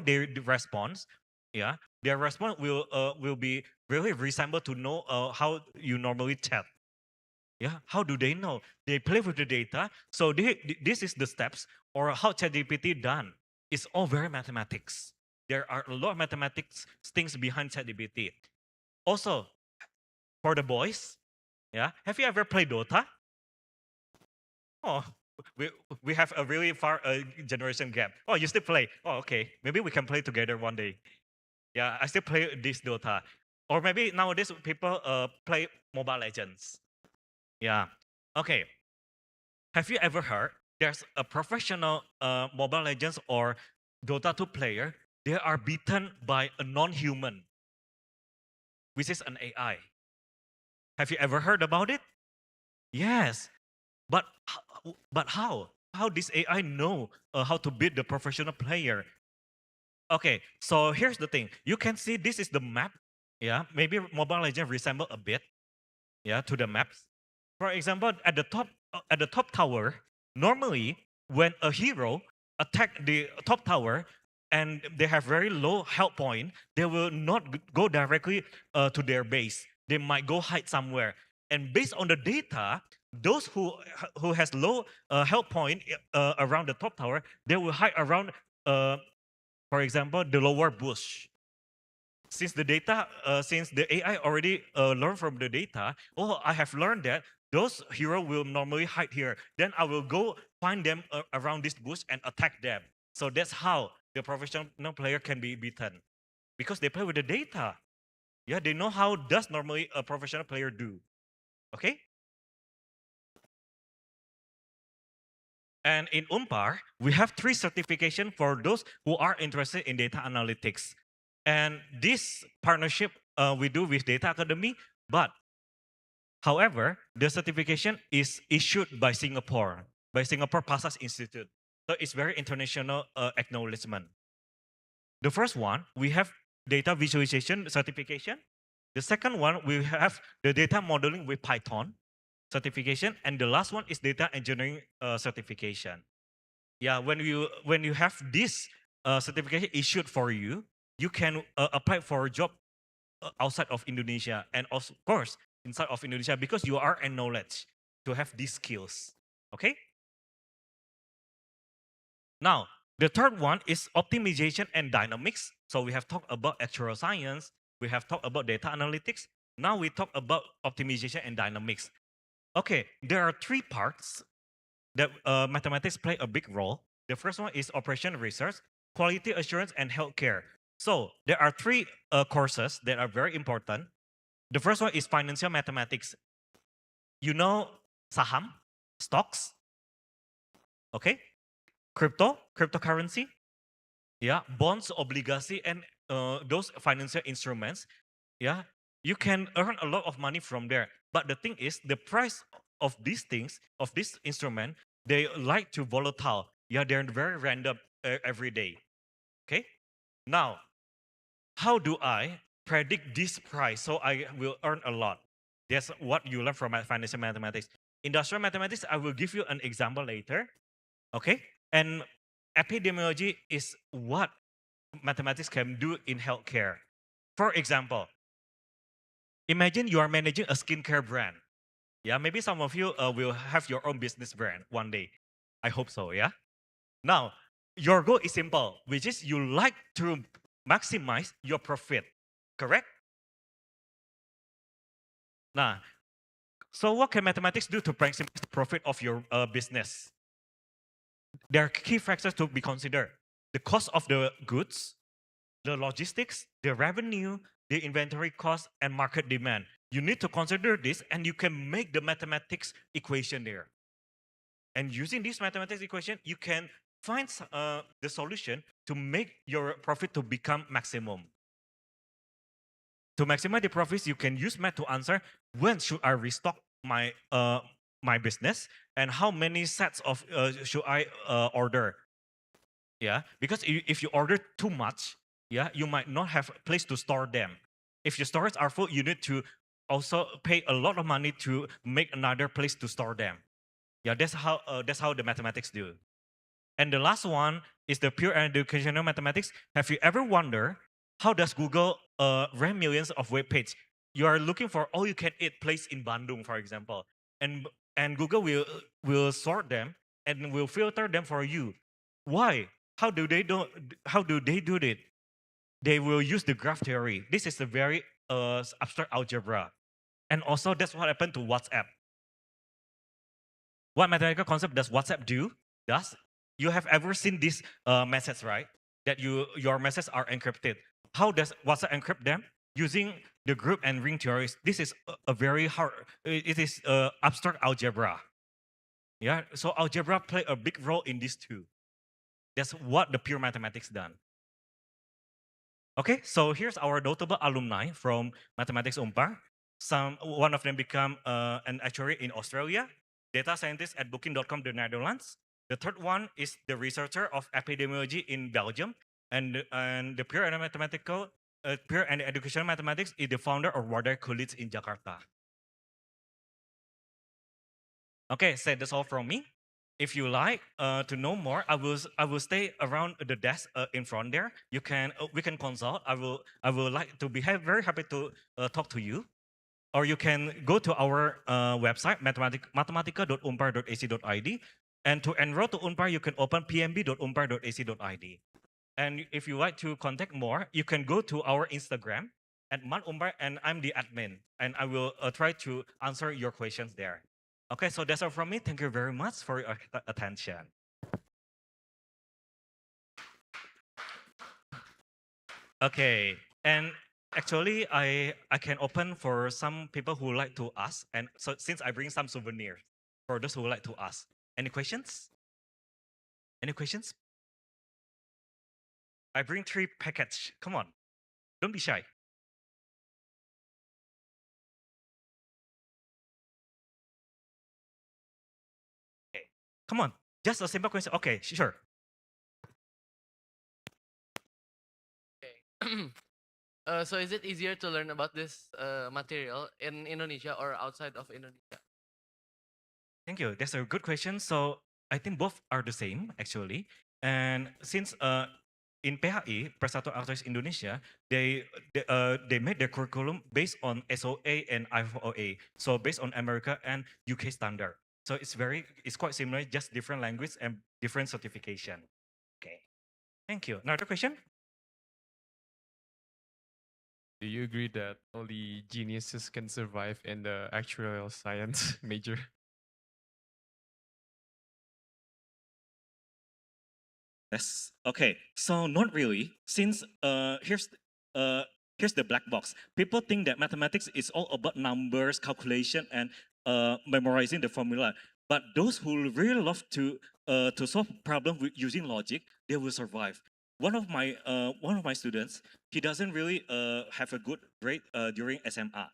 their response? Yeah, their response will be really resemble to know how you normally chat. Yeah, how do they know? They play with the data. So this is the steps or how ChatGPT done. It's all very mathematics. There are a lot of mathematics things behind ChatGPT. Also, for the boys, yeah, have you ever played Dota? Oh, we we have a really far generation gap. Oh, you still play? Oh, okay. Maybe we can play together one day. Yeah, I still play this Dota. Or maybe nowadays people play Mobile Legends. Yeah. Okay. Have you ever heard there's a professional Mobile Legends or Dota 2 player? They are beaten by a non-human, which is an AI. Have you ever heard about it? Yes. But but how? How does AI know how to beat the professional player? Okay, so here's the thing. You can see this is the map. Yeah, maybe Mobile Legends resemble a bit. Yeah, to the maps. For example, at the top tower, normally when a hero attack the top tower and they have very low health point, they will not go directly to their base. They might go hide somewhere. And based on the data, those who has low health point around the top tower, they will hide around, uh, for example, the lower bush. Since the AI already learned from the data, oh, I have learned that those hero will normally hide here. Then I will go find them around this bush and attack them. So that's how the professional player can be beaten because they play with the data. Yeah, they know how does normally a professional player do. Okay, and in UNPAR, we have 3 certification for those who are interested in data analytics. And this partnership we do with Data Academy, but however, the certification is issued by Singapore Pasas Institute. So it's very international acknowledgement. The first one, we have data visualization certification. The second one, we have the data modeling with Python certification. And the last one is data engineering certification. Yeah, when you have this certification issued for you, you can apply for a job outside of Indonesia and of course inside of Indonesia because you are acknowledged to have these skills. Okay. Now the third one is optimization and dynamics. So we have talked about actuarial science. We have talked about data analytics. Now we talk about optimization and dynamics. Okay, there are 3 parts that mathematics play a big role. The first one is operation research, quality assurance, and healthcare. So there are 3 courses that are very important. The first one is financial mathematics. You know saham, stocks, okay? Cryptocurrency, yeah, bonds, obligasi, and those financial instruments, yeah. You can earn a lot of money from there. But the thing is, the price of these things, of this instrument, they like to volatile. Yeah, they're very random every day. Okay. Now, how do I predict this price so I will earn a lot? That's what you learn from my financial mathematics. Industrial mathematics, I will give you an example later. Okay. And epidemiology is what mathematics can do in healthcare. For example, imagine you are managing a skincare brand. Yeah, maybe some of you will have your own business brand one day. I hope so, yeah? Now, your goal is simple, which is you like to maximize your profit, correct? Now, so what can mathematics do to maximize the profit of your business? There are key factors to be considered. The cost of the goods, the logistics, the revenue, the inventory cost, and market demand. You need to consider this and you can make the mathematics equation there. And using this mathematics equation, you can find the solution to make your profit to become maximum. To maximize the profits, you can use math to answer when should I restock my business and how many sets of should I order. Yeah, because if you order too much, yeah, you might not have a place to store them. If your stores are full, you need to also pay a lot of money to make another place to store them. Yeah, that's how the mathematics do. And the last one is the pure educational mathematics. Have you ever wondered how does Google rank millions of web pages? You are looking for all you can eat place in Bandung, for example, and Google will sort them and will filter them for you. Why? How do they do it? They will use the graph theory. This is a very abstract algebra, and also that's what happened to WhatsApp. What mathematical concept does WhatsApp do? Does you have ever seen this message, right? That your messages are encrypted. How does WhatsApp encrypt them? Using the group and ring theories. This is a very hard. It is abstract algebra. Yeah. So algebra play a big role in this too. That's what the pure mathematics done. Okay, so here's our notable alumni from Mathematics UNPAR. One of them become an actuary in Australia, data scientist at Booking.com, the Netherlands. The third one is the researcher of epidemiology in Belgium, and the pure and mathematical, pure and educational mathematics is the founder of Water College in Jakarta. Okay, so that's all from me. If you like to know more, I will stay around the desk in front there. You can we can consult. I will like to be very happy to talk to you. Or you can go to our website mathematica.unpar.ac.id, and to enroll to UNPAR you can open pmb.unpar.ac.id. And if you like to contact more, you can go to our Instagram at @matunpar, and I'm the admin, and I will try to answer your questions there. Okay, so that's all from me. Thank you very much for your attention. Okay, and actually, I can open for some people who like to ask, and so since I bring some souvenirs for those who like to ask. Any questions? Any questions? I bring 3 package. Come on, don't be shy. Okay, come on, just a simple question. Okay, sure. Okay. So is it easier to learn about this material in Indonesia or outside of Indonesia? Thank you. That's a good question. So I think both are the same actually. And since in PHI, Persatuan Aktuaris Indonesia, they made their curriculum based on SOA and IFOA. So based on America and UK standard. So it's quite similar, just different language and different certification. Okay. Thank you. Another question? Do you agree that only geniuses can survive in the actuarial science major? Yes. Okay. So not really. Since here's the black box. People think that mathematics is all about numbers, calculation, and memorizing the formula. But those who really love to solve problem with using logic, they will survive. One of my students, he doesn't really have a good grade during SMR,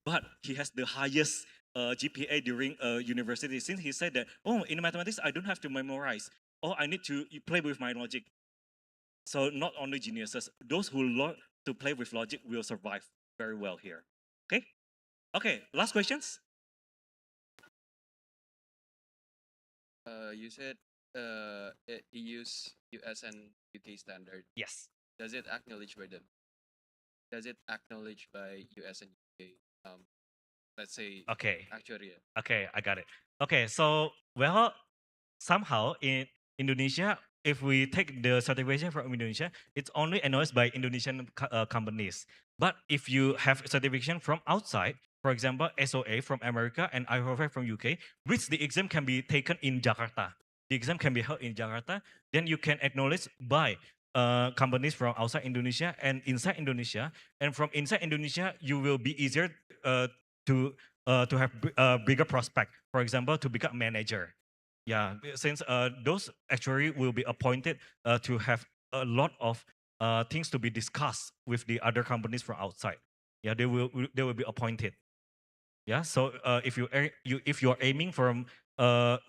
but he has the highest GPA during university, since he said that, oh, in mathematics, I don't have to memorize. Oh, I need to play with my logic. So not only geniuses, those who learn to play with logic will survive very well here. Okay? Okay, last questions? You said it use US and UK standard. Yes. Does it acknowledge by them? Does it acknowledge by US and UK? Let's say Okay. Actuarial. Okay, I got it. Okay, so well, somehow in Indonesia, if we take the certification from Indonesia, it's only acknowledged by Indonesian companies. But if you have certification from outside, for example, SOA from America and IOFA from UK, which the exam can be taken in Jakarta. The exam can be held in Jakarta, then you can acknowledge by companies from outside Indonesia and inside Indonesia. And from inside Indonesia, you will be easier to to have a bigger prospect. For example, to become manager. Yeah, since those actually will be appointed to have a lot of things to be discussed with the other companies from outside. Yeah, they will be appointed. Yeah, so if you are aiming from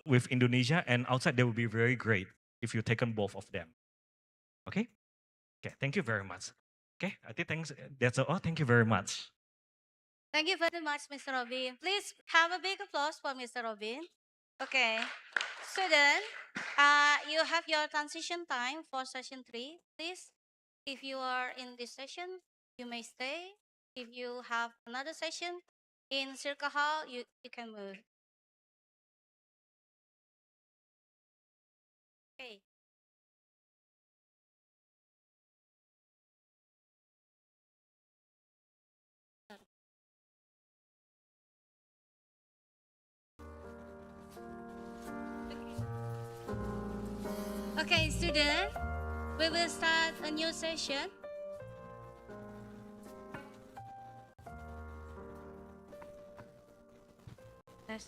with Indonesia and outside, they will be very great if you take on both of them. Okay. Okay. Thank you very much. Okay. I think thanks. That's all. Thank you very much. Thank you very much, Mr. Robin. Please have a big applause for Mr. Robin. Okay. Student, you have your transition time for session 3. Please, if you are in this session, you may stay. If you have another session in Circle Hall, you can move. Okay. Okay, student, we will start a new session. Yes.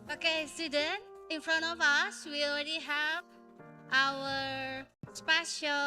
Okay, student, in front of us, we already have our special